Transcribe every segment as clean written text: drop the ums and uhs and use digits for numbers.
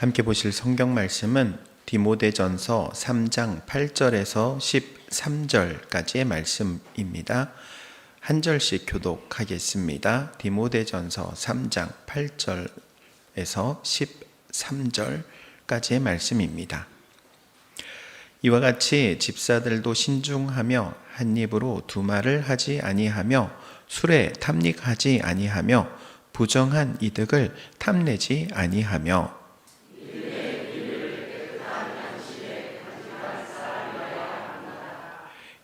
함께 보실 성경 말씀은 디모데전서 3장 8절에서 13절까지의 말씀입니다. 한 절씩 교독하겠습니다. 디모데전서 3장 8절에서 13절까지의 말씀입니다. 이와 같이 집사들도 신중하며 한 입으로 두 말을 하지 아니하며 술에 탐닉하지 아니하며 부정한 이득을 탐내지 아니하며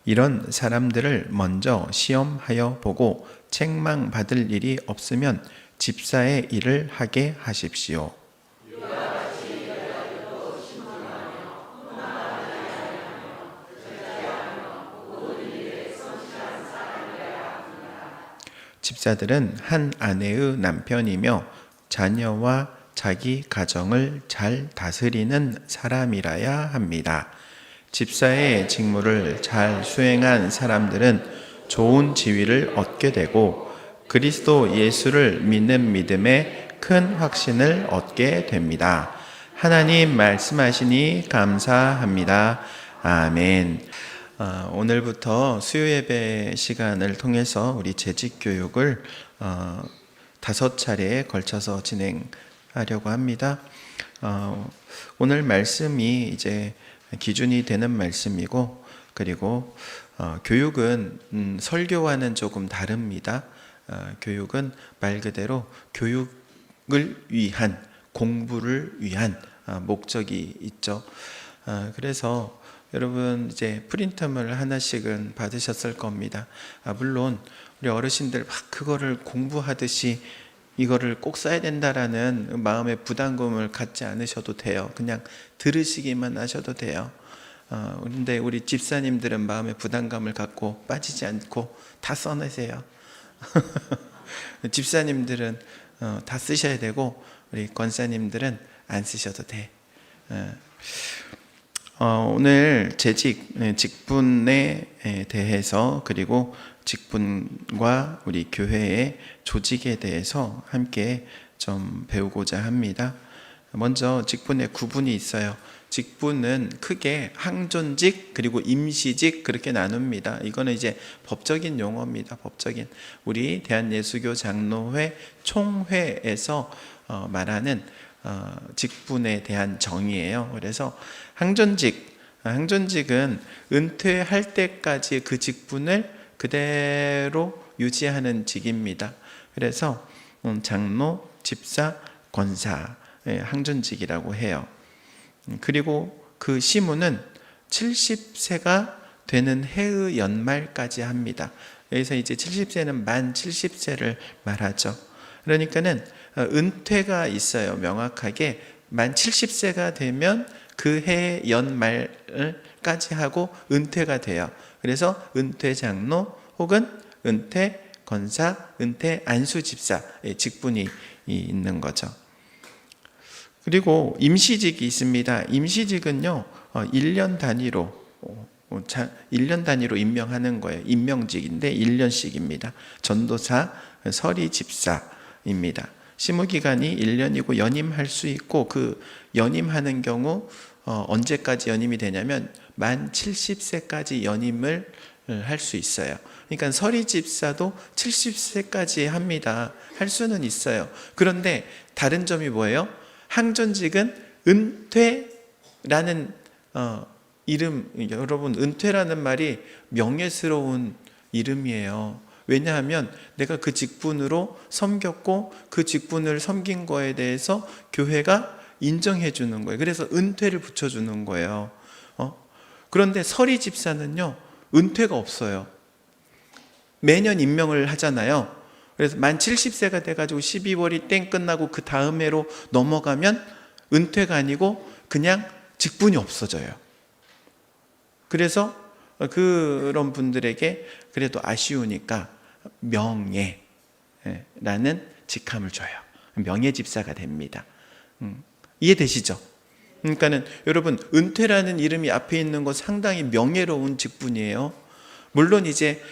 이런 사람들을 먼저 시험하여 보고 책망받을 일이 없으면 집사의 일을 하게 하십시오. 집사들은 한 아내의 남편이며 자녀와 자기 가정을 잘 다스리는 사람이라야 합니다. 집사의 직무를 잘 수행한 사람들은 좋은 지위를 얻게 되고 그리스도 예수를 믿는 믿음에 큰 확신을 얻게 됩니다. 하나님 말씀하시니 감사합니다. 아멘. 오늘부터 수요예배 시간을 통해서 우리 재직교육을 5차례에 걸쳐서 진행하려고 합니다. 오늘 말씀이 이제 기준이 되는 말씀이고, 그리고 교육은 설교와는 조금 다릅니다. 교육은 말 그대로 교육을 위한, 공부를 위한 목적이 있죠. 그래서 여러분 이제 프린트물 하나씩은 받으셨을 겁니다. 물론 우리 어르신들 막 그거를 공부하듯이 이거를 꼭 써야 된다라는 마음의 부담감을 갖지 않으셔도 돼요. 그냥 들으시기만 하셔도 돼요. 그런데 우리 집사님들은 마음의 부담감을 갖고 빠지지 않고 다 써내세요. 집사님들은 다 쓰셔야 되고 우리 권사님들은 안 쓰셔도 돼. 오늘 직분에 대해서, 그리고 직분과 우리 교회의 조직에 대해서 함께 좀 배우고자 합니다. 먼저 직분의 구분이 있어요. 직분은 크게 항존직 그리고 임시직 그렇게 나눕니다. 이거는 이제 법적인 용어입니다. 법적인 우리 대한예수교 장로회 총회에서 말하는 직분에 대한 정의예요. 그래서 항존직은 은퇴할 때까지 그 직분을 그대로 유지하는 직입니다. 그래서 장로, 집사, 권사, 항존직이라고 해요. 그리고 그 시무는 70세가 되는 해의 연말까지 합니다. 여기서 이제 70세는 만 70세를 말하죠. 그러니까는 은퇴가 있어요. 명확하게 만 70세가 되면 그 해 연말까지 하고 은퇴가 돼요. 그래서 은퇴 장로 혹은 은퇴 권사, 은퇴 안수집사 직분이 있는 거죠. 그리고 임시직이 있습니다. 임시직은요 1년 단위로 임명하는 거예요. 임명직인데 1년씩입니다. 전도사, 서리집사입니다. 시무기간이 1년이고 연임할 수 있고, 그 연임하는 경우 언제까지 연임이 되냐면 만 70세까지 연임을 할 수 있어요. 그러니까 서리집사도 70세까지 합니다. 할 수는 있어요. 그런데 다른 점이 뭐예요? 항존직은 은퇴라는 이름, 여러분 은퇴라는 말이 명예스러운 이름이에요. 왜냐하면 내가 그 직분으로 섬겼고 그 직분을 섬긴 거에 대해서 교회가 인정해 주는 거예요. 그래서 은퇴를 붙여주는 거예요. 그런데 서리집사는요 은퇴가 없어요. 매년 임명을 하잖아요. 그래서 만 70세가 돼가지고 12월이 땡 끝나고 그 다음 해로 넘어가면 은퇴가 아니고 그냥 직분이 없어져요. 그래서 그런 분들에게 그래도 아쉬우니까 명예라는 직함을 줘요. 명예집사가 됩니다. 이해되시죠? 그러니까는 여러분 은퇴라는 이름이 앞에 있는 거 상당히 명예로운 직분이에요. 물론 이제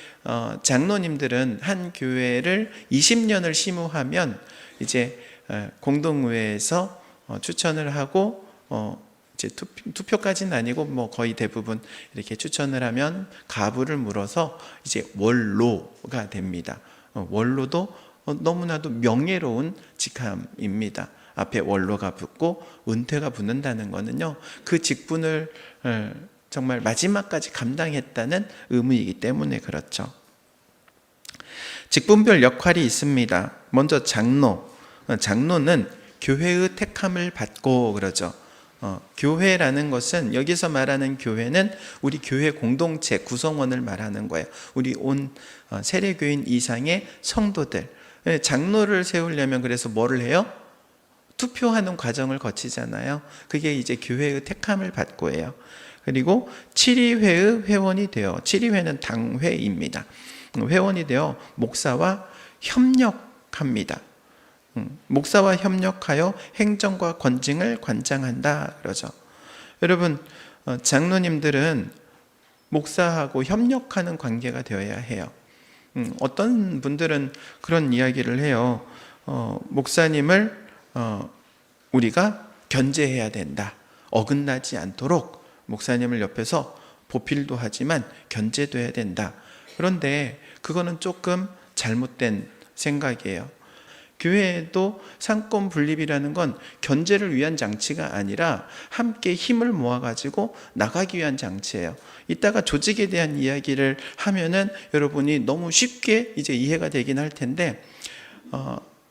장로님들은 한 교회를 20년을 심우하면 이제 공동의회에서 추천을 하고 이제 투표까지는 아니고 뭐 거의 대부분 이렇게 추천을 하면 가부를 물어서 이제 원로가 됩니다. 원로도 너무나도 명예로운 직함입니다. 앞에 원로가 붙고 은퇴가 붙는다는 거는요, 그 직분을 정말 마지막까지 감당했다는 의미이기 때문에 그렇죠. 직분별 역할이 있습니다. 먼저 장로. 장로는 교회의 택함을 받고 그러죠. 교회라는 것은, 여기서 말하는 교회는 우리 교회 공동체 구성원을 말하는 거예요. 우리 온 세례교인 이상의 성도들. 장로를 세우려면 그래서 뭐를 해요? 투표하는 과정을 거치잖아요. 그게 이제 교회의 택함을 받고 해요. 그리고 7위회의 회원이 되어, 7위회는 당회입니다. 회원이 되어 목사와 협력합니다. 목사와 협력하여 행정과 권징을 관장한다 그러죠. 여러분, 장로님들은 목사하고 협력하는 관계가 되어야 해요. 어떤 분들은 그런 이야기를 해요. 목사님을 우리가 견제해야 된다. 어긋나지 않도록 목사님을 옆에서 보필도 하지만 견제도 해야 된다. 그런데 그거는 조금 잘못된 생각이에요. 교회에도 상권 분립이라는 건 견제를 위한 장치가 아니라 함께 힘을 모아가지고 나가기 위한 장치예요. 이따가 조직에 대한 이야기를 하면은 여러분이 너무 쉽게 이제 이해가 되긴 할 텐데,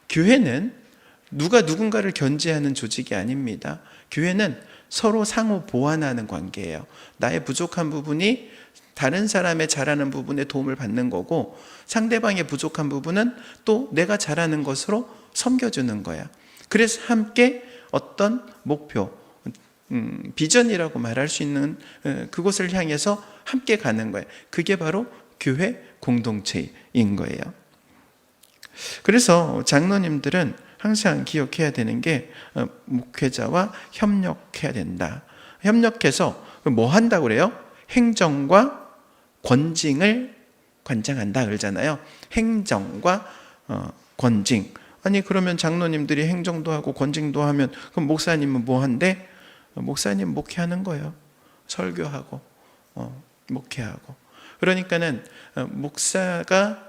교회는 누가 누군가를 견제하는 조직이 아닙니다. 교회는 서로 상호 보완하는 관계예요. 나의 부족한 부분이 다른 사람의 잘하는 부분에 도움을 받는 거고, 상대방의 부족한 부분은 또 내가 잘하는 것으로 섬겨주는 거야. 그래서 함께 어떤 목표, 비전이라고 말할 수 있는 그곳을 향해서 함께 가는 거예요. 그게 바로 교회 공동체인 거예요. 그래서 장로님들은 항상 기억해야 되는 게, 목회자와 협력해야 된다. 협력해서 뭐 한다고 그래요? 행정과 권징을 관장한다 그러잖아요. 행정과 권징. 아니, 그러면 장로님들이 행정도 하고 권징도 하면 그럼 목사님은 뭐 한대? 목사님 목회하는 거예요. 설교하고 목회하고. 그러니까는 목사가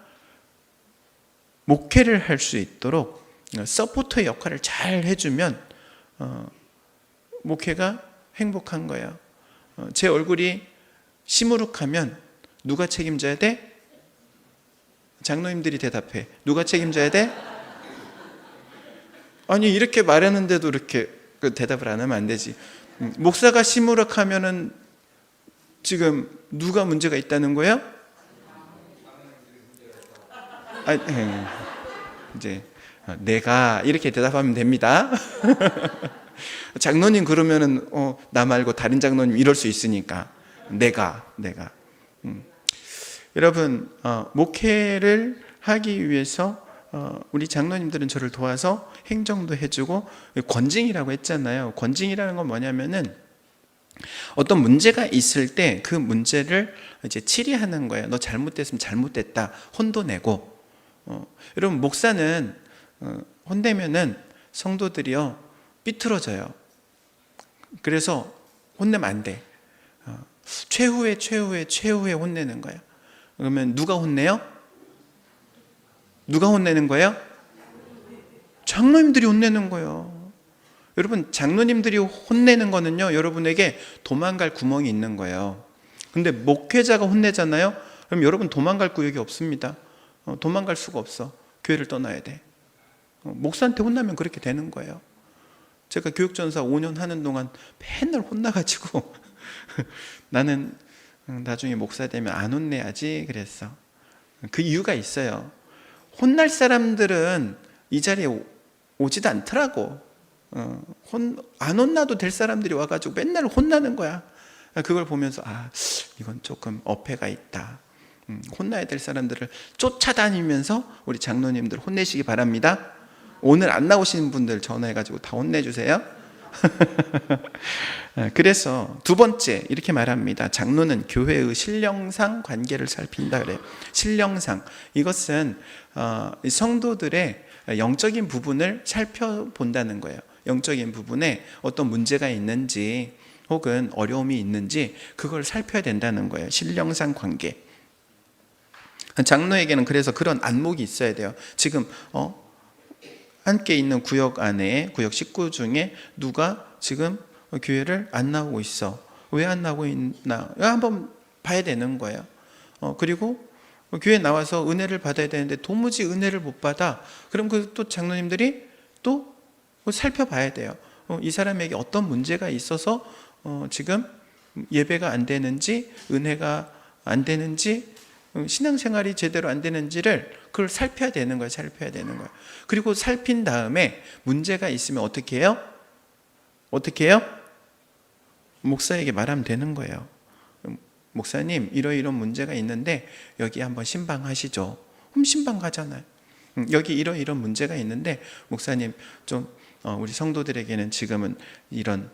목회를 할 수 있도록 서포터 역할을 잘 해주면 목회가 행복한 거예요. 제 얼굴이 시무룩하면 누가 책임져야 돼? 장로님들이 대답해. 누가 책임져야 돼? 아니, 이렇게 말하는데도 이렇게 대답을 안 하면 안 되지. 목사가 시무룩하면은 지금 누가 문제가 있다는 거예요? 이제 내가 이렇게 대답하면 됩니다. 장로님 그러면은 나 말고 다른 장로님 이럴 수 있으니까 내가 여러분, 목회를 하기 위해서 우리 장로님들은 저를 도와서 행정도 해주고, 권징이라고 했잖아요. 권징이라는 건 뭐냐면은 어떤 문제가 있을 때 그 문제를 이제 치리하는 거예요. 너 잘못됐으면 잘못됐다 혼도 내고. 여러분, 목사는 혼내면은 성도들이요 삐뚤어져요. 그래서 혼내면 안 돼. 최후에 혼내는 거예요. 그러면 누가 혼내요? 누가 혼내는 거예요? 장로님들이 혼내는 거예요. 여러분, 장로님들이 혼내는 거는요, 여러분에게 도망갈 구멍이 있는 거예요. 근데 목회자가 혼내잖아요. 그럼 여러분 도망갈 구역이 없습니다. 도망갈 수가 없어. 교회를 떠나야 돼. 목사한테 혼나면 그렇게 되는 거예요. 제가 교육전사 5년 하는 동안 맨날 혼나가지고 나는 나중에 목사 되면 안 혼내야지 그랬어. 그 이유가 있어요. 혼날 사람들은 이 자리에 오지도 않더라고. 안 혼나도 될 사람들이 와가지고 맨날 혼나는 거야. 그걸 보면서 이건 조금 어폐가 있다. 혼나야 될 사람들을 쫓아다니면서 우리 장로님들 혼내시기 바랍니다. 오늘 안 나오시는 분들 전화해가지고 다 혼내주세요. 그래서 두 번째 이렇게 말합니다. 장로는 교회의 신령상 관계를 살핀다 그래요. 신령상, 이것은 성도들의 영적인 부분을 살펴본다는 거예요. 영적인 부분에 어떤 문제가 있는지 혹은 어려움이 있는지 그걸 살펴야 된다는 거예요. 신령상 관계. 장로에게는 그래서 그런 안목이 있어야 돼요. 지금 함께 있는 구역 안에 구역 식구 중에 누가 지금 교회를 안 나오고 있어. 왜 안 나오고 있나? 한번 봐야 되는 거예요. 그리고 교회 나와서 은혜를 받아야 되는데 도무지 은혜를 못 받아. 그럼 그 또 장로님들이 또 살펴봐야 돼요. 이 사람에게 어떤 문제가 있어서 지금 예배가 안 되는지, 은혜가 안 되는지, 신앙생활이 제대로 안 되는지를 그걸 살펴야 되는 거예요. 살펴야 되는 거예요. 그리고 살핀 다음에 문제가 있으면 어떻게 해요? 어떻게 해요? 목사에게 말하면 되는 거예요. 목사님, 이러이런 문제가 있는데 여기 한번 신방하시죠. 그럼 신방 가잖아요. 여기 이러이런 문제가 있는데 목사님 좀 우리 성도들에게는 지금은 이런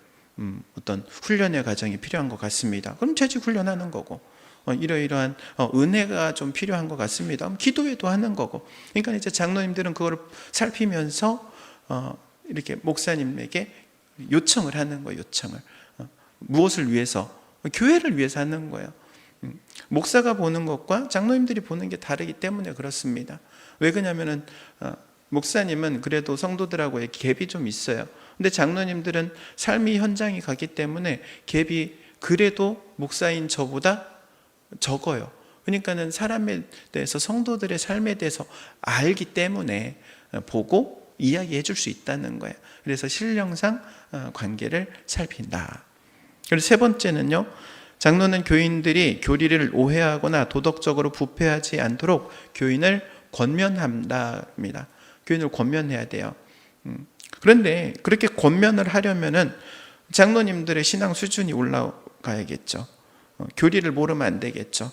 어떤 훈련의 과정이 필요한 것 같습니다. 그럼 재직 훈련하는 거고, 이러이러한 은혜가 좀 필요한 것 같습니다. 그럼 기도회도 하는 거고. 그러니까 이제 장로님들은 그걸 살피면서 이렇게 목사님에게 요청을 하는 거예요. 요청을. 무엇을 위해서? 교회를 위해서 하는 거예요. 목사가 보는 것과 장로님들이 보는 게 다르기 때문에 그렇습니다. 왜 그러냐면은 목사님은 그래도 성도들하고의 갭이 좀 있어요. 근데 장로님들은 삶의 현장이 가기 때문에 갭이 그래도 목사인 저보다 적어요. 그러니까는 사람에 대해서, 성도들의 삶에 대해서 알기 때문에 보고 이야기해 줄 수 있다는 거예요. 그래서 신령상 관계를 살핀다. 그리고 세 번째는요, 장로는 교인들이 교리를 오해하거나 도덕적으로 부패하지 않도록 교인을 권면한답니다. 교인을 권면해야 돼요. 그런데 그렇게 권면을 하려면은 장로님들의 신앙 수준이 올라가야겠죠. 교리를 모르면 안 되겠죠.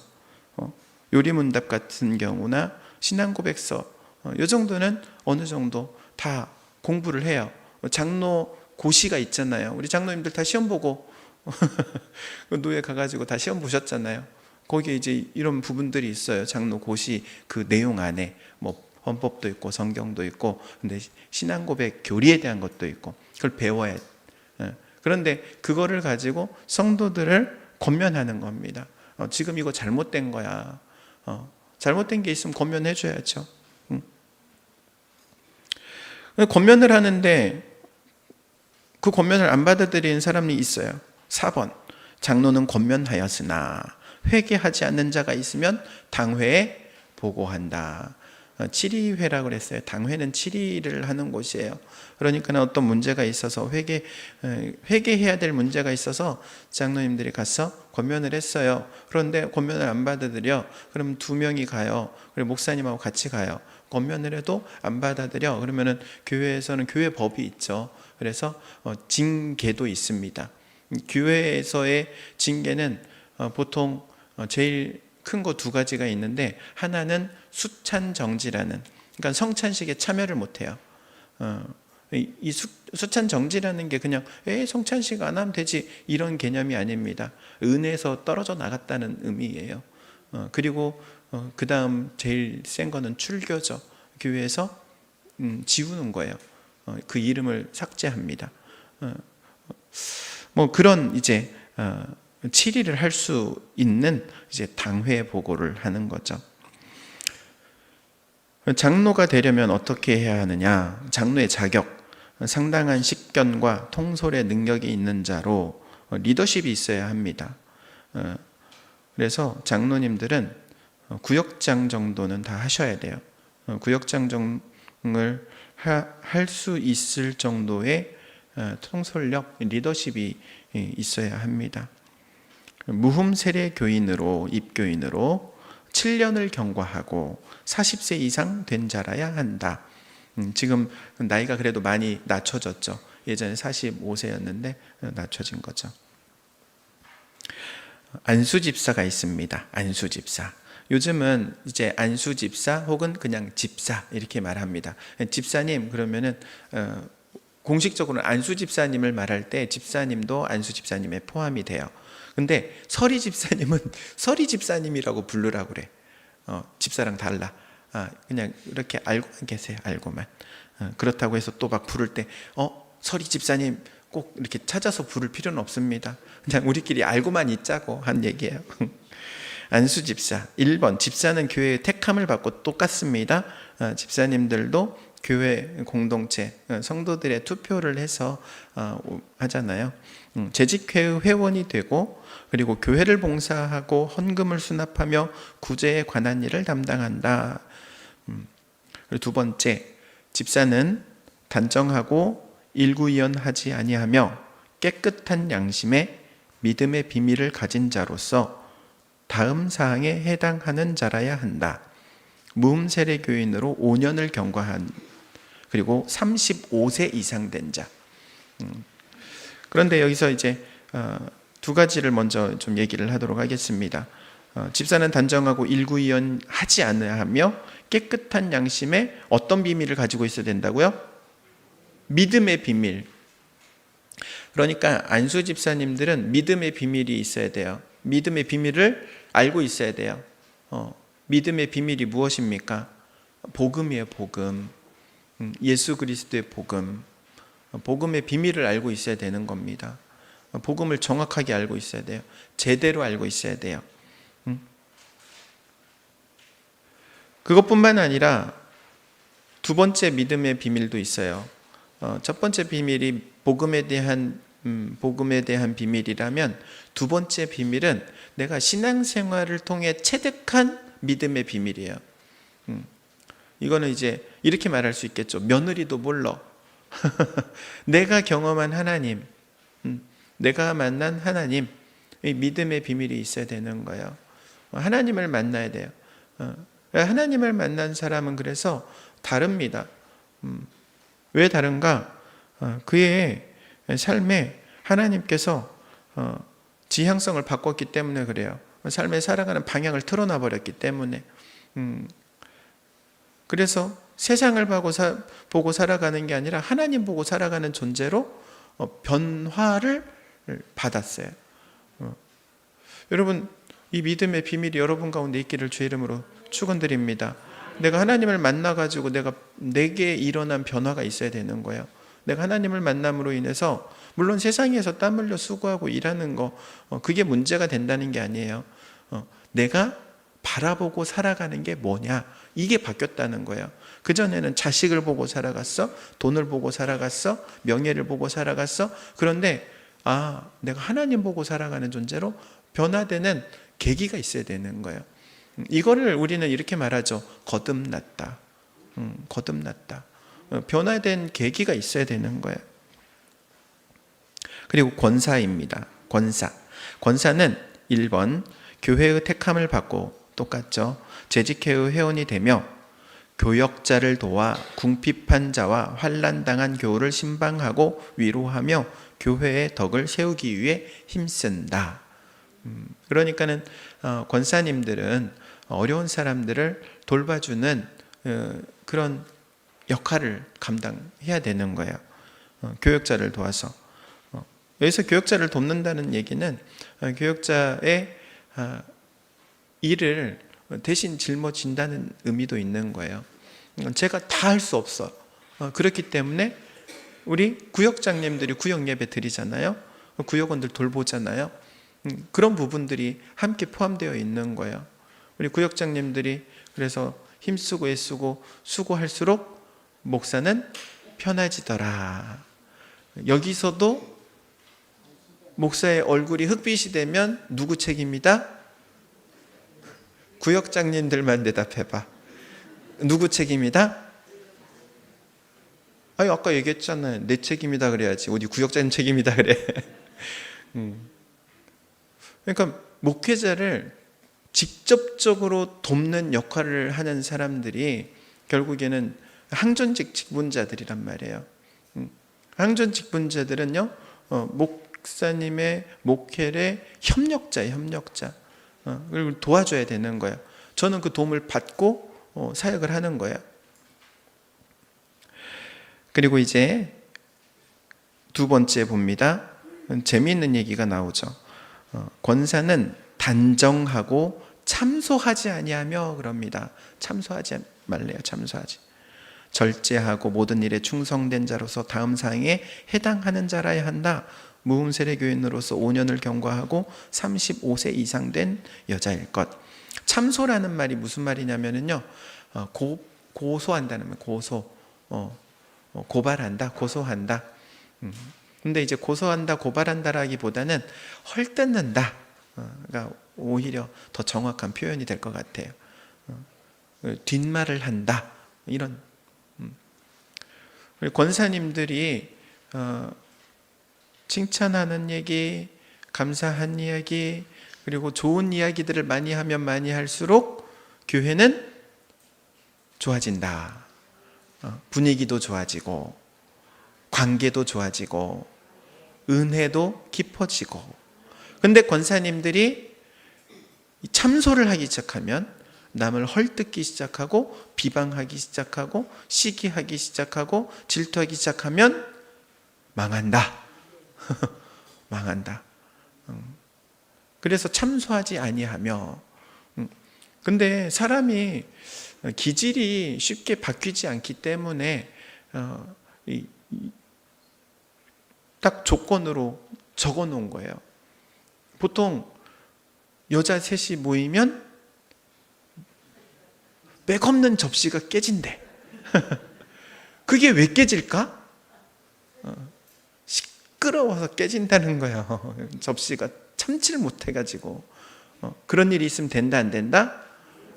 요리문답 같은 경우나 신앙고백서, 이 정도는 어느 정도 다 공부를 해요. 장로 고시가 있잖아요. 우리 장로님들 다 시험 보고 노예 가가지고 다 시험 보셨잖아요. 거기에 이제 이런 부분들이 있어요. 장로 고시 그 내용 안에 뭐 헌법도 있고 성경도 있고, 근데 신앙고백 교리에 대한 것도 있고, 그걸 배워야 돼. 그런데 그거를 가지고 성도들을 권면하는 겁니다. 지금 이거 잘못된 거야. 잘못된 게 있으면 권면해 줘야죠. 권면을 하는데 그 권면을 안 받아들이는 사람이 있어요. 4번, 장로는 권면하였으나 회개하지 않는 자가 있으면 당회에 보고한다. 7위회라고 그랬어요. 당회는 7위를 하는 곳이에요. 그러니까 어떤 문제가 있어서 회개해야 될 문제가 있어서 장로님들이 가서 권면을 했어요. 그런데 권면을 안 받아들여. 그럼 2명이 가요. 그리고 목사님하고 같이 가요. 권면을 해도 안 받아들여. 그러면은 교회에서는 교회 법이 있죠. 그래서 징계도 있습니다. 교회에서의 징계는 보통 제일 큰 거 2가지가 있는데, 하나는 수찬정지라는, 그러니까 성찬식에 참여를 못해요. 이 수찬정지라는 게 그냥 성찬식 안 하면 되지 이런 개념이 아닙니다. 은혜에서 떨어져 나갔다는 의미예요. 그리고 그 다음 제일 센 거는 출교죠. 교회에서 지우는 거예요. 그 이름을 삭제합니다. 뭐 그런 이제 7일을 할 수 있는 이제 당회 보고를 하는 거죠. 장로가 되려면 어떻게 해야 하느냐? 장로의 자격, 상당한 식견과 통솔의 능력이 있는 자로 리더십이 있어야 합니다. 그래서 장로님들은 구역장 정도는 다 하셔야 돼요. 구역장을 할 수 있을 정도의 통솔력, 리더십이 있어야 합니다. 무흠 세례 교인으로, 입교인으로 7년을 경과하고 40세 이상 된 자라야 한다. 지금 나이가 그래도 많이 낮춰졌죠. 예전에 45세였는데 낮춰진 거죠. 안수집사가 있습니다. 안수집사. 요즘은 이제 안수집사 혹은 그냥 집사 이렇게 말합니다. 집사님 그러면은 공식적으로는 안수집사님을 말할 때 집사님도 안수집사님에 포함이 돼요. 근데 서리집사님은 서리집사님이라고 부르라고 그래. 집사랑 달라. 그냥 이렇게 알고만 계세요. 알고만. 그렇다고 해서 또 막 부를 때 서리 집사님 꼭 이렇게 찾아서 부를 필요는 없습니다. 그냥 우리끼리 알고만 있자고 한 얘기예요. 안수 집사 1번, 집사는 교회의 택함을 받고 똑같습니다. 집사님들도 교회 공동체 성도들의 투표를 해서 하잖아요. 재직회의 회원이 되고, 그리고 교회를 봉사하고 헌금을 수납하며 구제에 관한 일을 담당한다. 그리고 두 번째, 집사는 단정하고 일구이연하지 아니하며 깨끗한 양심에 믿음의 비밀을 가진 자로서 다음 사항에 해당하는 자라야 한다. 무음세례 교인으로 5년을 경과한, 그리고 35세 이상 된 자. 그런데 여기서 이제 두 가지를 먼저 좀 얘기를 하도록 하겠습니다. 집사는 단정하고 일구이연하지 아니하며 깨끗한 양심에 어떤 비밀을 가지고 있어야 된다고요? 믿음의 비밀. 그러니까 안수 집사님들은 믿음의 비밀이 있어야 돼요. 믿음의 비밀을 알고 있어야 돼요. 믿음의 비밀이 무엇입니까? 복음이에요, 복음. 예수 그리스도의 복음. 복음의 비밀을 알고 있어야 되는 겁니다. 복음을 정확하게 알고 있어야 돼요. 제대로 알고 있어야 돼요. 그것뿐만 아니라 두 번째 믿음의 비밀도 있어요. 첫 번째 비밀이 복음에 대한 비밀이라면, 두 번째 비밀은 내가 신앙생활을 통해 체득한 믿음의 비밀이에요. 이거는 이제 이렇게 말할 수 있겠죠. 며느리도 몰라. 내가 경험한 하나님, 내가 만난 하나님, 이 믿음의 비밀이 있어야 되는 거예요. 하나님을 만나야 돼요. 하나님을 만난 사람은 그래서 다릅니다. 왜 다른가? 그의 삶에 하나님께서 지향성을 바꿨기 때문에 그래요. 삶에 살아가는 방향을 틀어놔 버렸기 때문에. 그래서 세상을 보고 살아가는 게 아니라 하나님 보고 살아가는 존재로 변화를 받았어요. 여러분, 이 믿음의 비밀이 여러분 가운데 있기를 주의 이름으로 축원드립니다. 내가 하나님을 만나가지고 내게 일어난 변화가 있어야 되는 거예요. 내가 하나님을 만남으로 인해서, 물론 세상에서 땀 흘려 수고하고 일하는 거, 그게 문제가 된다는 게 아니에요. 내가 바라보고 살아가는 게 뭐냐, 이게 바뀌었다는 거예요. 그전에는 자식을 보고 살아갔어, 돈을 보고 살아갔어, 명예를 보고 살아갔어. 그런데 내가 하나님 보고 살아가는 존재로 변화되는 계기가 있어야 되는 거예요. 이거를 우리는 이렇게 말하죠. 거듭났다. 거듭났다. 변화된 계기가 있어야 되는 거예요. 그리고 권사입니다. 권사는 1번, 교회의 택함을 받고 똑같죠. 재직회의 회원이 되며 교역자를 도와 궁핍한 자와 환난당한 교우를 신방하고 위로하며 교회의 덕을 세우기 위해 힘쓴다. 그러니까는 권사님들은 어려운 사람들을 돌봐주는 그런 역할을 감당해야 되는 거예요. 교역자를 도와서. 여기서 교역자를 돕는다는 얘기는 교역자의 일을 대신 짊어진다는 의미도 있는 거예요. 제가 다 할 수 없어. 그렇기 때문에 우리 구역장님들이 구역 예배 드리잖아요. 구역원들 돌보잖아요. 그런 부분들이 함께 포함되어 있는 거예요. 우리 구역장님들이 그래서 힘쓰고 애쓰고 수고할수록 목사는 편해지더라. 여기서도 목사의 얼굴이 흑빛이 되면 누구 책임이다? 구역장님들만 대답해봐. 누구 책임이다? 아까 얘기했잖아요. 내 책임이다 그래야지. 어디 구역장님 책임이다 그래. 그러니까 목회자를 직접적으로 돕는 역할을 하는 사람들이 결국에는 항전직 직분자들이란 말이에요. 항전직분자들은요, 목사님의 목회의 협력자예요, 협력자. 그리고 도와줘야 되는 거예요. 저는 그 도움을 받고 사역을 하는 거예요. 그리고 이제 두 번째 봅니다. 재미있는 얘기가 나오죠. 권사는 단정하고 참소하지 아니하며 그럽니다. 참소하지 말래요. 참소하지. 절제하고 모든 일에 충성된 자로서 다음 사항에 해당하는 자라야 한다. 무흠세례 교인으로서 5년을 경과하고 35세 이상 된 여자일 것. 참소라는 말이 무슨 말이냐면요, 고소한다는 말, 고발한다, 고소한다. 근데 이제 고소한다, 고발한다라기보다는 헐뜯는다. 그러니까 오히려 더 정확한 표현이 될 것 같아요. 뒷말을 한다. 이런. 권사님들이 칭찬하는 얘기, 감사한 이야기, 그리고 좋은 이야기들을 많이 하면 많이 할수록 교회는 좋아진다. 분위기도 좋아지고, 관계도 좋아지고, 은혜도 깊어지고. 근데 권사님들이 참소를 하기 시작하면 남을 헐뜯기 시작하고, 비방하기 시작하고, 시기하기 시작하고, 질투하기 시작하면 망한다. 망한다. 그래서 참소하지 아니하며. 근데 사람이 기질이 쉽게 바뀌지 않기 때문에 딱 조건으로 적어 놓은 거예요. 보통 여자 셋이 모이면 맥 없는 접시가 깨진대. 그게 왜 깨질까? 시끄러워서 깨진다는 거예요. 접시가 참지를 못해가지고. 그런 일이 있으면 된다, 안 된다?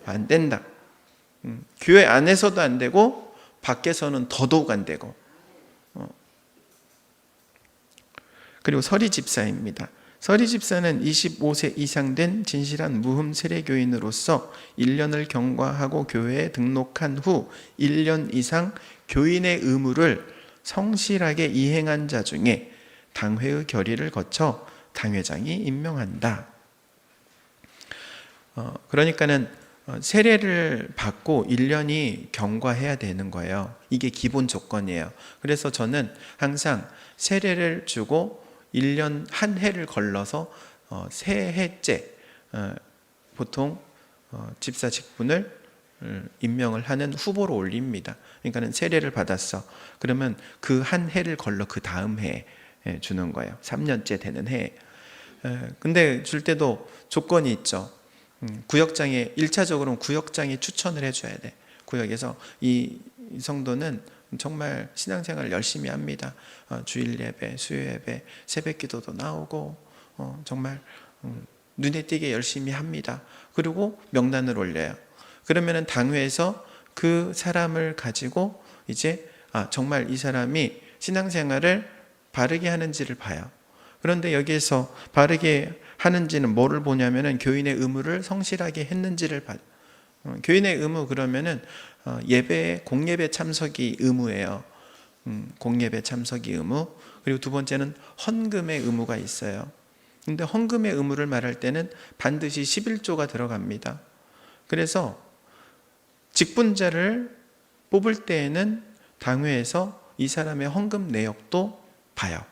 안 된다. 교회 안에서도 안 되고 밖에서는 더더욱 안 되고. 그리고 서리 집사입니다. 서리 집사는 25세 이상 된 진실한 무흠 세례교인으로서 1년을 경과하고 교회에 등록한 후 1년 이상 교인의 의무를 성실하게 이행한 자 중에 당회의 결의를 거쳐 당회장이 임명한다. 그러니까는 세례를 받고 1년이 경과해야 되는 거예요. 이게 기본 조건이에요. 그래서 저는 항상 세례를 주고 1년 한 해를 걸러서 세 해째 보통 집사 직분을 임명을 하는 후보로 올립니다. 그러니까는 세례를 받았어. 그러면 그 한 해를 걸러 그 다음 해에 주는 거예요. 3년째 되는 해에. 근데 줄 때도 조건이 있죠. 구역장에 1차적으로는 구역장이 추천을 해줘야 돼. 구역에서 이 성도는 정말 신앙생활을 열심히 합니다. 주일 예배, 수요 예배, 새벽 기도도 나오고 정말 눈에 띄게 열심히 합니다. 그리고 명단을 올려요. 그러면은 당회에서 그 사람을 가지고 이제 정말 이 사람이 신앙생활을 바르게 하는지를 봐요. 그런데 여기에서 바르게 하는지는 뭐를 보냐면은 교인의 의무를 성실하게 했는지를 봐요. 교인의 의무 그러면은 예배, 공예배 참석이 의무예요. 공예배 참석이 의무. 그리고 두 번째는 헌금의 의무가 있어요. 근데 헌금의 의무를 말할 때는 반드시 11조가 들어갑니다. 그래서 직분자를 뽑을 때에는 당회에서 이 사람의 헌금 내역도 봐요.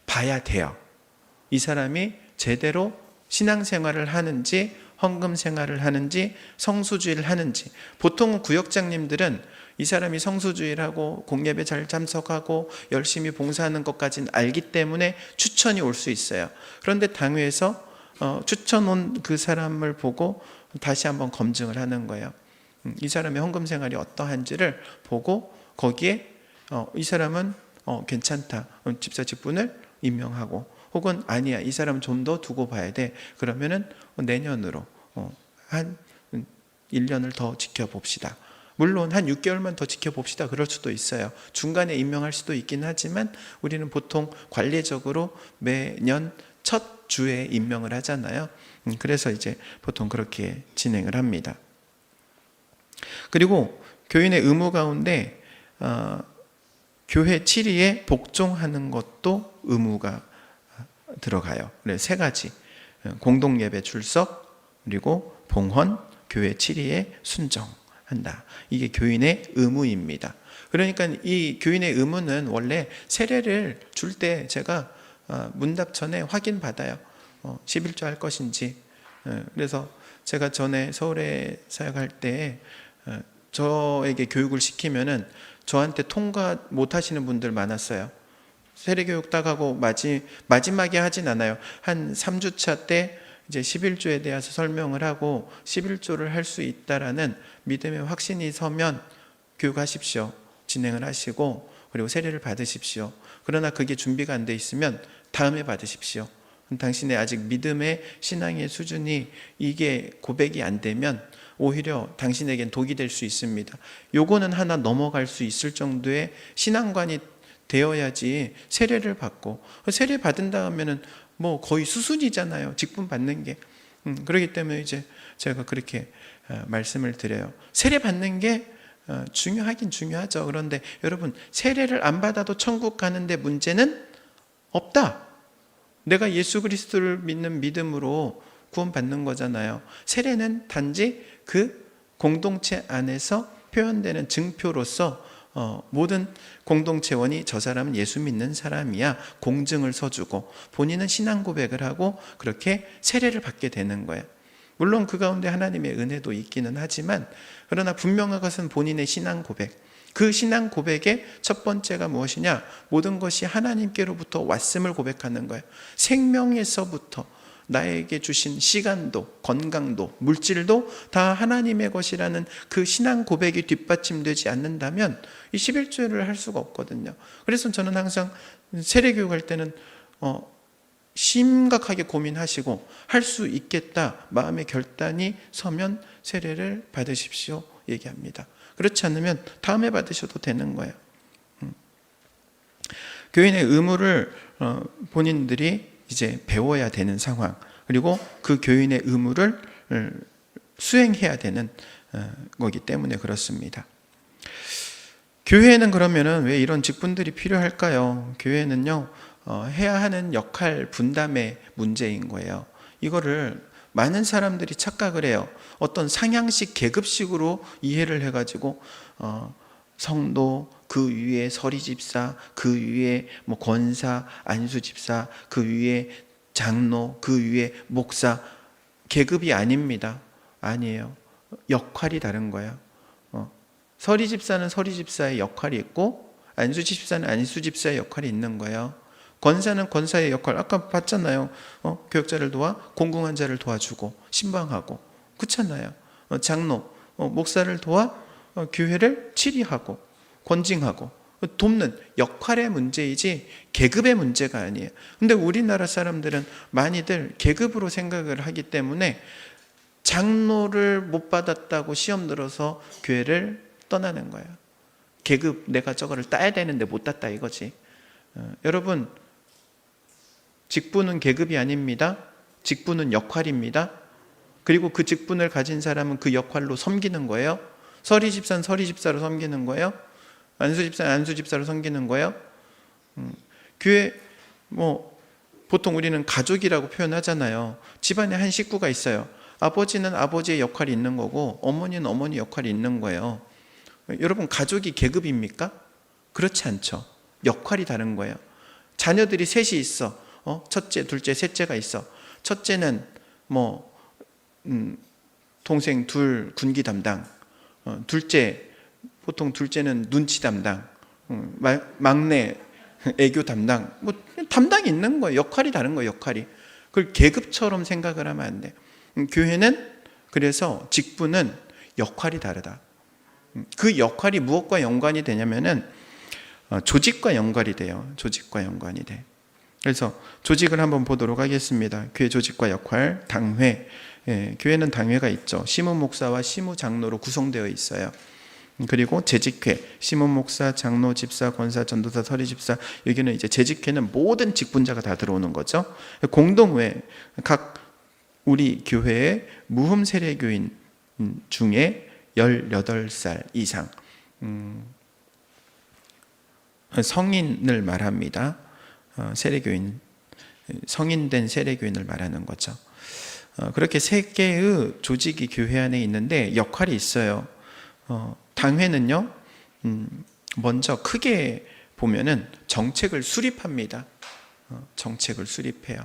봐야 돼요. 이 사람이 제대로 신앙생활을 하는지, 헌금 생활을 하는지, 성수주의를 하는지. 보통은 구역장님들은 이 사람이 성수주의를 하고 공예배 잘 참석하고 열심히 봉사하는 것까지는 알기 때문에 추천이 올 수 있어요. 그런데 당회에서 추천 온 그 사람을 보고 다시 한번 검증을 하는 거예요. 이 사람의 헌금 생활이 어떠한지를 보고 거기에 이 사람은 괜찮다. 집사 직분을 임명하고, 혹은 아니야, 이 사람은 좀 더 두고 봐야 돼. 그러면은 내년으로 한 1년을 더 지켜봅시다. 물론 한 6개월만 더 지켜봅시다. 그럴 수도 있어요. 중간에 임명할 수도 있긴 하지만 우리는 보통 관례적으로 매년 첫 주에 임명을 하잖아요. 그래서 이제 보통 그렇게 진행을 합니다. 그리고 교인의 의무 가운데 교회 치리에 복종하는 것도 의무가 들어가요. 그래서 세 가지: 공동예배 출석, 그리고 봉헌, 교회 치리에 순종한다. 이게 교인의 의무입니다. 그러니까 이 교인의 의무는 원래 세례를 줄 때 제가 문답 전에 확인 받아요. 11조 할 것인지. 그래서 제가 전에 서울에 사역할 때 저에게 교육을 시키면은 저한테 통과 못 하시는 분들 많았어요. 세례교육 딱 하고 마지막에 하진 않아요. 한 3주차 때 이제 11조에 대해서 설명을 하고 11조를 할 수 있다라는 믿음의 확신이 서면 교육하십시오. 진행을 하시고 그리고 세례를 받으십시오. 그러나 그게 준비가 안 돼 있으면 다음에 받으십시오. 당신의 아직 믿음의 신앙의 수준이 이게 고백이 안 되면 오히려 당신에겐 독이 될 수 있습니다. 요거는 하나 넘어갈 수 있을 정도의 신앙관이 되어야지 세례를 받고, 세례 받은 다음에는 뭐 거의 수순이잖아요. 직분 받는 게. 그렇기 때문에 이제 제가 그렇게 말씀을 드려요. 세례 받는 게 중요하긴 중요하죠. 그런데 여러분, 세례를 안 받아도 천국 가는데 문제는 없다. 내가 예수 그리스도를 믿는 믿음으로 구원받는 거잖아요. 세례는 단지 그 공동체 안에서 표현되는 증표로서 모든 공동체원이 저 사람은 예수 믿는 사람이야 공증을 서주고 본인은 신앙 고백을 하고 그렇게 세례를 받게 되는 거예요. 물론 그 가운데 하나님의 은혜도 있기는 하지만 그러나 분명한 것은 본인의 신앙 고백, 그 신앙 고백의 첫 번째가 무엇이냐? 모든 것이 하나님께로부터 왔음을 고백하는 거예요. 생명에서부터 나에게 주신 시간도 건강도 물질도 다 하나님의 것이라는 그 신앙 고백이 뒷받침되지 않는다면 이 11조를 할 수가 없거든요. 그래서 저는 항상 세례교육할 때는 심각하게 고민하시고 할 수 있겠다 마음의 결단이 서면 세례를 받으십시오 얘기합니다. 그렇지 않으면 다음에 받으셔도 되는 거예요. 교인의 의무를 본인들이 이제 배워야 되는 상황, 그리고 그 교인의 의무를 수행해야 되는 거기 때문에 그렇습니다. 교회에는 그러면은 왜 이런 직분들이 필요할까요? 교회는요, 해야 하는 역할 분담의 문제인 거예요. 이거를 많은 사람들이 착각을 해요. 어떤 상향식 계급식으로 이해를 해가지고 성도, 그 위에 서리집사, 그 위에 뭐 권사, 안수집사, 그 위에 장로, 그 위에 목사, 계급이 아닙니다. 아니에요. 역할이 다른 거예요. 서리집사는 서리집사의 역할이 있고 안수집사는 안수집사의 역할이 있는 거예요. 권사는 권사의 역할, 아까 봤잖아요. 교역자를 도와 공공한 자를 도와주고 신방하고, 그렇잖아요. 장로, 목사를 도와 교회를 치리하고 권징하고 돕는 역할의 문제이지 계급의 문제가 아니에요. 근데 우리나라 사람들은 많이들 계급으로 생각을 하기 때문에 장로를 못 받았다고 시험 들어서 교회를 떠나는 거예요. 계급, 내가 저거를 따야 되는데 못 땄다 이거지. 여러분, 직분은 계급이 아닙니다. 직분은 역할입니다. 그리고 그 직분을 가진 사람은 그 역할로 섬기는 거예요. 서리집사는 서리집사로 섬기는 거예요. 안수집사는 안수집사로 섬기는 거예요. 교회 보통 우리는 가족이라고 표현하잖아요. 집안에 한 식구가 있어요. 아버지는 아버지의 역할이 있는 거고 어머니는 어머니 역할이 있는 거예요. 여러분, 가족이 계급입니까? 그렇지 않죠. 역할이 다른 거예요. 자녀들이 셋이 있어. 첫째, 둘째, 셋째가 있어. 첫째는 동생 둘 군기 담당, 보통 둘째는 눈치 담당, 막내 애교 담당, 담당이 있는 거예요. 역할이 다른 거예요. 역할이. 그걸 계급처럼 생각을 하면 안 돼. 교회는 그래서 직분은 역할이 다르다. 그 역할이 무엇과 연관이 되냐면은 조직과 연관이 돼요. 조직과 연관이 돼. 그래서 조직을 한번 보도록 하겠습니다. 교회 조직과 역할, 당회. 교회는 당회가 있죠. 시무 목사와 시무 장로로 구성되어 있어요. 그리고 재직회, 시무 목사, 장로, 집사, 권사, 전도사, 서리집사. 여기는 이제 재직회는 모든 직분자가 다 들어오는 거죠. 공동회, 각 우리 교회의 무흠 세례교인 중에 18살 이상 성인을 말합니다. 세례교인, 성인된 세례교인을 말하는 거죠. 그렇게 세 개의 조직이 교회 안에 있는데 역할이 있어요. 당회는요, 먼저 크게 보면은 정책을 수립합니다. 정책을 수립해요.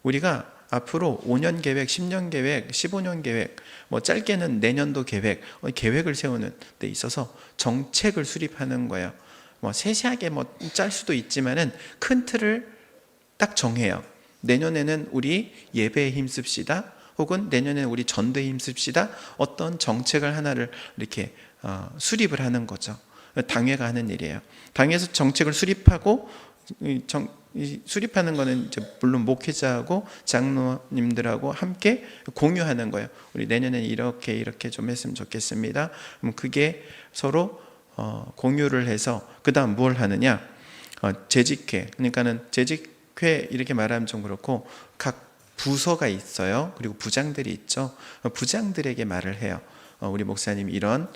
우리가 앞으로 5년 계획, 10년 계획, 15년 계획, 뭐 짧게는 내년도 계획, 계획을 세우는 데 있어서 정책을 수립하는 거예요. 뭐 세세하게 뭐 짤 수도 있지만은 큰 틀을 딱 정해요. 내년에는 우리 예배에 힘씁시다. 혹은 내년에는 우리 전도에 힘씁시다. 어떤 정책을 하나를 이렇게 수립을 하는 거죠. 당회가 하는 일이에요. 당회에서 정책을 수립하고 수립하는 거는 이제 물론 목회자하고 장로님들하고 함께 공유하는 거예요. 우리 내년에 이렇게 좀 했으면 좋겠습니다. 그럼 그게 서로 공유를 해서 그 다음 뭘 하느냐? 재직회. 그러니까는 재직회 이렇게 말하면 좀 그렇고 각 부서가 있어요. 그리고 부장들이 있죠. 부장들에게 말을 해요. 우리 목사님 이런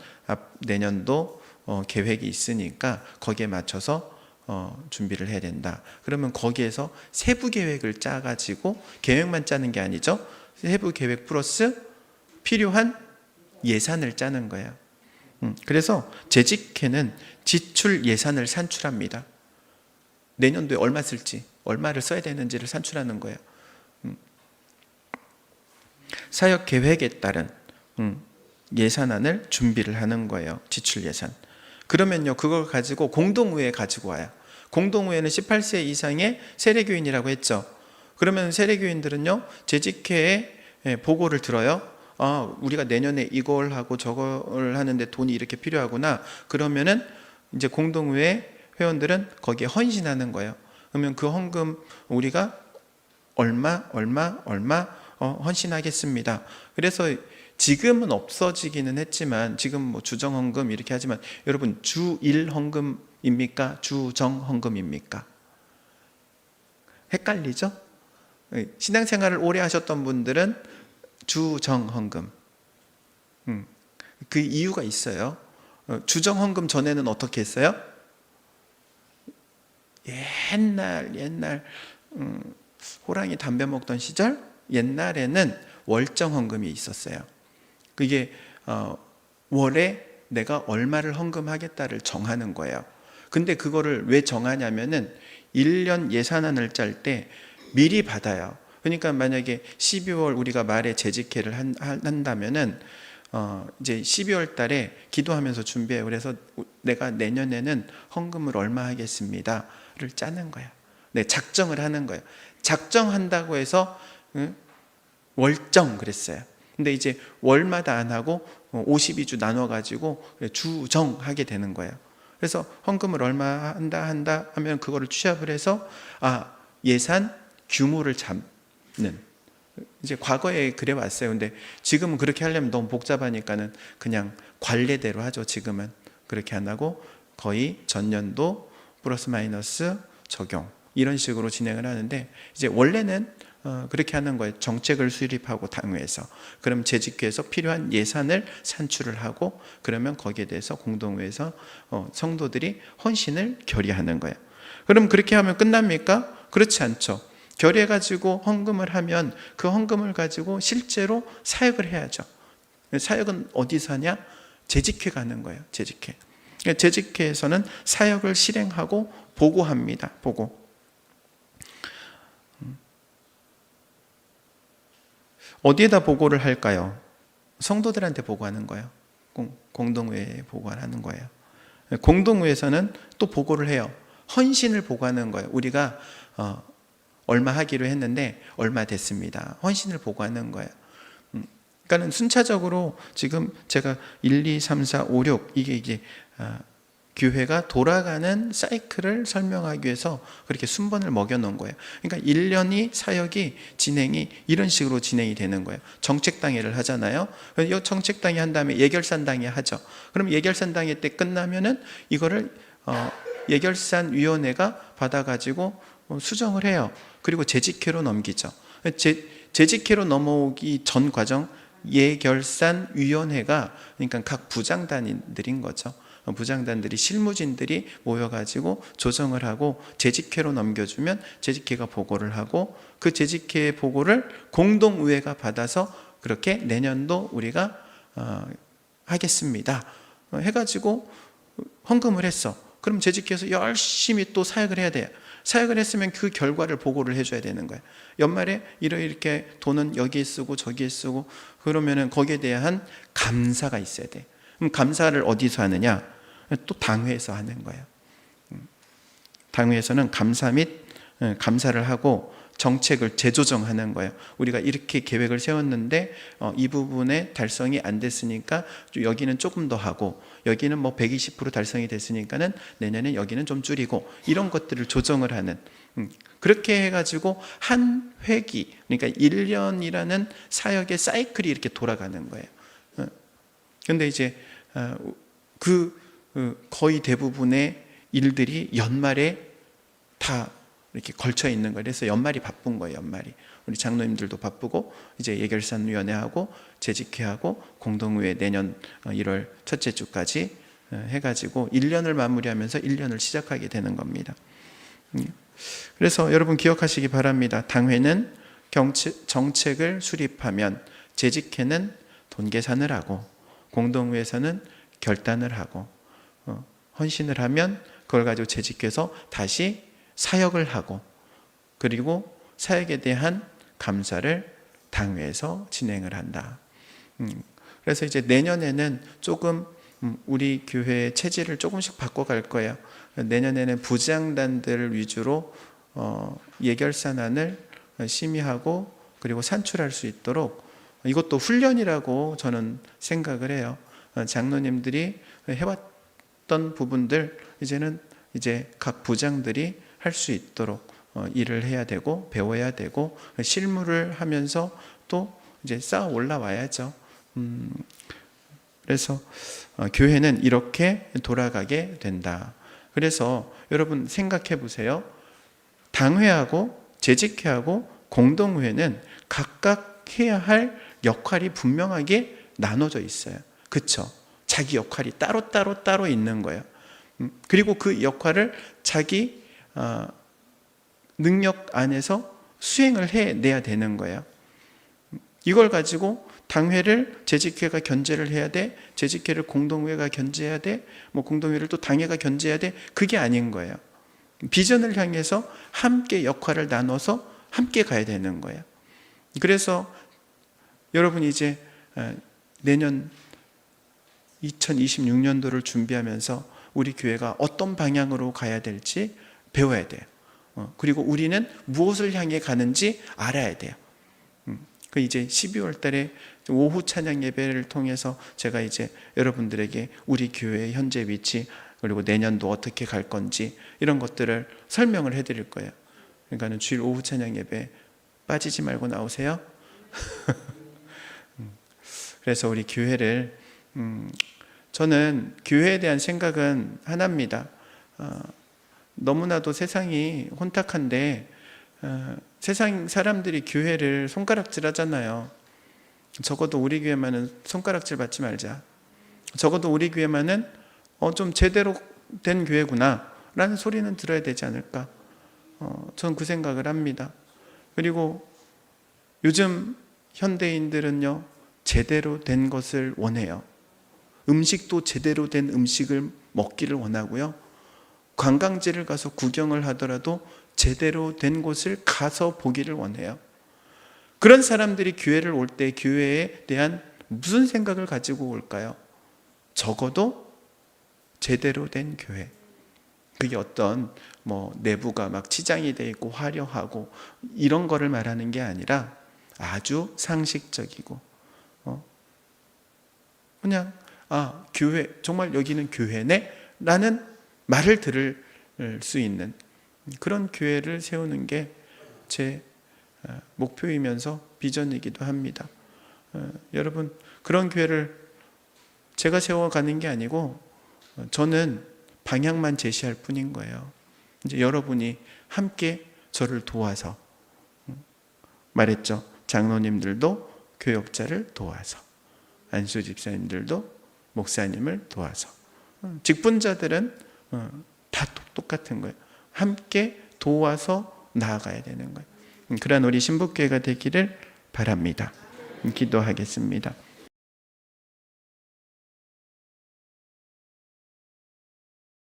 내년도 계획이 있으니까 거기에 맞춰서 준비를 해야 된다. 그러면 거기에서 세부 계획을 짜가지고 계획만 짜는 게 아니죠. 세부 계획 플러스 필요한 예산을 짜는 거예요. 그래서 재직회는 지출 예산을 산출합니다. 내년도에 얼마 쓸지, 얼마를 써야 되는지를 산출하는 거예요. 사역 계획에 따른 예산안을 준비를 하는 거예요. 지출 예산. 그러면요, 그걸 가지고 공동의회에 가지고 와요. 공동의회는 18세 이상의 세례교인이라고 했죠. 그러면 세례교인들은요, 재직회에 보고를 들어요. 우리가 내년에 이걸 하고 저걸 하는데 돈이 이렇게 필요하구나. 그러면은 이제 공동의회 회원들은 거기에 헌신하는 거예요. 그러면 그 헌금 우리가 얼마 헌신하겠습니다. 그래서 지금은 없어지기는 했지만 지금 뭐 주정헌금 이렇게 하지만 여러분 주일헌금입니까? 주정헌금입니까? 헷갈리죠? 신앙생활을 오래 하셨던 분들은 주정헌금. 그 이유가 있어요. 주정헌금 전에는 어떻게 했어요? 옛날 호랑이 담배 먹던 시절 옛날에는 월정헌금이 있었어요. 그게 월에 내가 얼마를 헌금하겠다를 정하는 거예요. 근데 그거를 왜 정하냐면은 1년 예산안을 짤 때 미리 받아요. 그러니까 만약에 12월 우리가 말에 재직회를 한다면은 이제 12월 달에 기도하면서 준비해요. 그래서 내가 내년에는 헌금을 얼마 하겠습니다를 짜는 거예요. 네, 작정을 하는 거예요. 작정한다고 해서 월정 그랬어요. 근데 이제 월마다 안 하고 52주 나눠가지고 주정하게 되는 거예요. 그래서 헌금을 얼마 한다 하면 그거를 취합을 해서 예산 규모를 잡는, 이제 과거에 그래 왔어요. 근데 지금은 그렇게 하려면 너무 복잡하니까는 그냥 관례대로 하죠. 지금은 그렇게 안 하고 거의 전년도 플러스 마이너스 적용 이런 식으로 진행을 하는데, 이제 원래는 그렇게 하는 거예요. 정책을 수립하고 당회에서. 그럼 재직회에서 필요한 예산을 산출을 하고, 그러면 거기에 대해서 공동회에서 성도들이 헌신을 결의하는 거예요. 그럼 그렇게 하면 끝납니까? 그렇지 않죠. 결의해가지고 헌금을 하면 그 헌금을 가지고 실제로 사역을 해야죠. 사역은 어디서 하냐? 재직회 가는 거예요. 재직회. 재직회에서는 사역을 실행하고 보고합니다. 보고. 어디에다 보고를 할까요? 성도들한테 보고하는 거예요. 공동회에 보고하는 거예요. 공동회에서는 또 보고를 해요. 헌신을 보고하는 거예요. 우리가 얼마 하기로 했는데 얼마 됐습니다. 헌신을 보고하는 거예요. 그러니까는 순차적으로 지금 제가 1, 2, 3, 4, 5, 6 이게 교회가 돌아가는 사이클을 설명하기 위해서 그렇게 순번을 먹여놓은 거예요. 그러니까 1년이 사역이 진행이 이런 식으로 진행이 되는 거예요. 정책당회를 하잖아요. 이 정책당회 한 다음에 예결산당회 하죠. 그럼 예결산당회 때 끝나면은 이거를 예결산위원회가 받아가지고 수정을 해요. 그리고 재직회로 넘기죠. 재직회로 넘어오기 전 과정 예결산위원회가 그러니까 각 부장단들인 거죠. 부장단들이 실무진들이 모여가지고 조정을 하고 재직회로 넘겨주면 재직회가 보고를 하고 그 재직회의 보고를 공동의회가 받아서 그렇게 내년도 우리가 하겠습니다 해가지고 헌금을 했어. 그럼 재직해서 열심히 또 사역을 해야 돼요. 사역을 했으면 그 결과를 보고를 해줘야 되는 거예요. 연말에 이렇게 돈은 여기에 쓰고 저기에 쓰고 그러면은 거기에 대한 감사가 있어야 돼. 그럼 감사를 어디서 하느냐? 또 당회에서 하는 거예요. 당회에서는 감사 및 감사를 하고 정책을 재조정하는 거예요. 우리가 이렇게 계획을 세웠는데 이 부분에 달성이 안 됐으니까 여기는 조금 더 하고, 여기는 뭐 120% 달성이 됐으니까는 내년에 여기는 좀 줄이고, 이런 것들을 조정을 하는, 그렇게 해가지고 한 회기, 그러니까 1년이라는 사역의 사이클이 이렇게 돌아가는 거예요. 근데 이제 거의 대부분의 일들이 연말에 다 이렇게 걸쳐 있는 거예요. 그래서 연말이 바쁜 거예요. 연말이 우리 장로님들도 바쁘고, 이제 예결산위원회하고 재직회하고 공동회 내년 1월 첫째 주까지 해가지고 1년을 마무리하면서 1년을 시작하게 되는 겁니다. 그래서 여러분 기억하시기 바랍니다. 당회는 정책을 수립하면, 재직회는 돈 계산을 하고, 공동회에서는 결단을 하고, 헌신을 하면 그걸 가지고 재직해서 다시 사역을 하고, 그리고 사역에 대한 감사를 당회에서 진행을 한다. 그래서 이제 내년에는 조금 우리 교회의 체질을 조금씩 바꿔갈 거예요. 내년에는 부장단들 위주로 예결산안을 심의하고 그리고 산출할 수 있도록, 이것도 훈련이라고 저는 생각을 해요. 장로님들이 해왔던 부분들 이제는 이제 각 부장들이 할 수 있도록 일을 해야 되고 배워야 되고 실무를 하면서 또 이제 쌓아 올라와야죠. 그래서 교회는 이렇게 돌아가게 된다. 그래서 여러분 생각해 보세요. 당회하고 재직회하고 공동회는 각각 해야 할 역할이 분명하게 나눠져 있어요. 그렇죠? 자기 역할이 따로 있는 거예요. 그리고 그 역할을 자기 능력 안에서 수행을 해내야 되는 거예요. 이걸 가지고 당회를 재직회가 견제를 해야 돼, 재직회를 공동회가 견제해야 돼, 뭐 공동회를 또 당회가 견제해야 돼, 그게 아닌 거예요. 비전을 향해서 함께 역할을 나눠서 함께 가야 되는 거예요. 그래서 여러분이 이제 내년 2026년도를 준비하면서 우리 교회가 어떤 방향으로 가야 될지 배워야 돼요. 그리고 우리는 무엇을 향해 가는지 알아야 돼요. 그 이제 12월 달에 오후 찬양 예배를 통해서 제가 이제 여러분들에게 우리 교회의 현재 위치, 그리고 내년도 어떻게 갈 건지 이런 것들을 설명을 해드릴 거예요. 그러니까는 주일 오후 찬양 예배 빠지지 말고 나오세요. 그래서 우리 교회를 저는 교회에 대한 생각은 하나입니다. 너무나도 세상이 혼탁한데 세상 사람들이 교회를 손가락질 하잖아요. 적어도 우리 교회만은 손가락질 받지 말자. 적어도 우리 교회만은 좀 제대로 된 교회구나 라는 소리는 들어야 되지 않을까. 저는 그 생각을 합니다. 그리고 요즘 현대인들은요, 제대로 된 것을 원해요. 음식도 제대로 된 음식을 먹기를 원하고요, 관광지를 가서 구경을 하더라도 제대로 된 곳을 가서 보기를 원해요. 그런 사람들이 교회를 올 때 교회에 대한 무슨 생각을 가지고 올까요? 적어도 제대로 된 교회. 그게 어떤 내부가 막 치장이 돼 있고 화려하고 이런 거를 말하는 게 아니라 아주 상식적이고 그냥 교회, 정말 여기는 교회네 라는 말을 들을 수 있는 그런 교회를 세우는 게 제 목표이면서 비전이기도 합니다. 여러분, 그런 교회를 제가 세워가는 게 아니고 저는 방향만 제시할 뿐인 거예요. 이제 여러분이 함께 저를 도와서, 말했죠, 장로님들도 교역자를 도와서, 안수 집사님들도 목사님을 도와서, 직분자들은 다 똑같은 거예요. 함께 도와서 나아가야 되는 거예요. 그러한 우리 신북교회가 되기를 바랍니다. 기도하겠습니다.